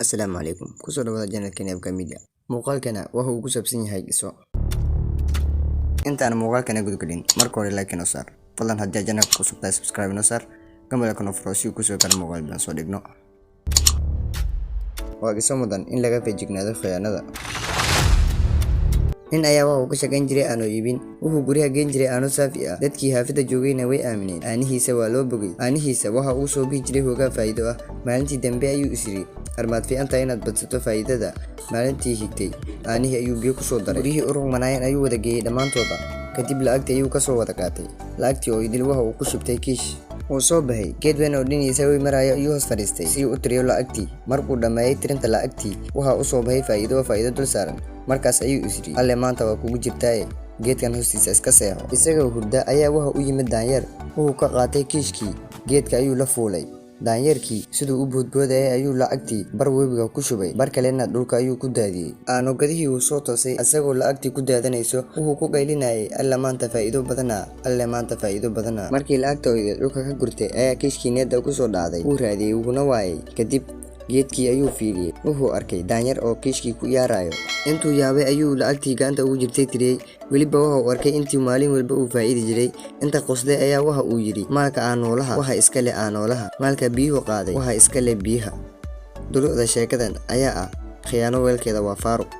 Asalaamu calaykum kusoo dhawaada channelkeena Abka Media. Muuqaalkana waxa uu ku saabsan yahay dhiso. Intaan muuqaalkana gudgelin marka hore like noo saar. Fadlan haddii channelka ku subscribe subscribe noo saar. Gambalka noo furo si uu kusoo gaaro muuqaal badan soo dhigno. Waa dhiso mudan in laga feejignaado khiyaanada. nin ayaa waxa uu ka shaqayn jiray aanu iibin wuxuu guriga geen jiray aanu saafi ah dadkii haafida joogayna way aamineen aanihiisa waa loo bogay aanihiisa waxa uu soo bixi jiray hoogaa faa'iido ah maalintii dambe ayuu isiri armaad fiican tahay inaad badsato faa'iidada maalintii xigtay aanihii ayuu biyo ku soo daray gurihii u rugmanayeen ayuu wada geeyey dhammaantooda kadib lacagtii ayuu ka soo wada qaatay lacagtii oo idil waxa uu ku shubtay kiish wuu soo baxay geed weyn oo dhiniisa way marayo ayuu hoos fadhiistay si uu u tiriyo lacagtii markuu dhammeeyay tirinta lacagtii waxa uu soo baxay faa'iido dul saaran markaas ayuu isiri alle maanta waa kugu jirtaaye geedkan hoostiisa iska seexo isagoo hurda ayaa waxa u yimid daanyeer wuxuu ka qaatay kiishkii geedka ayuu la fuulay daanyeerkii siduu u boodboodayay ayuu lacagtii bar webiga ku shubay bar kalena dhulka ayuu ku daadiyey aanugadihii wuu soo toosay isagoo lacagtii ku daadanayso wuxuu ku qaylinayay alle maanta faa'iido badana markii lacagtoodii dhulka ka gurtay ayaa kiishkii needda ku soo dhacday wuu raadiyey wuguna waayay kadib geedkii ayuu fiiriyey wuxuu arkay daanyeer oo kiishkii ku ciyaarayo intuu yaabay ayuu lacagtii gacanta ugu jirtay tiriyey weliba waxa uu arkay intii maalin walba uu faa'iidi jiray inta qosday ayaa waxa uu yidhi maalka aanoolaha waxa iska leh aanoolaha maalka biyuhu qaaday waxa iska leh biyaha duruucda sheekadan ayaa ah khiyaano weelkeeda waa faaruq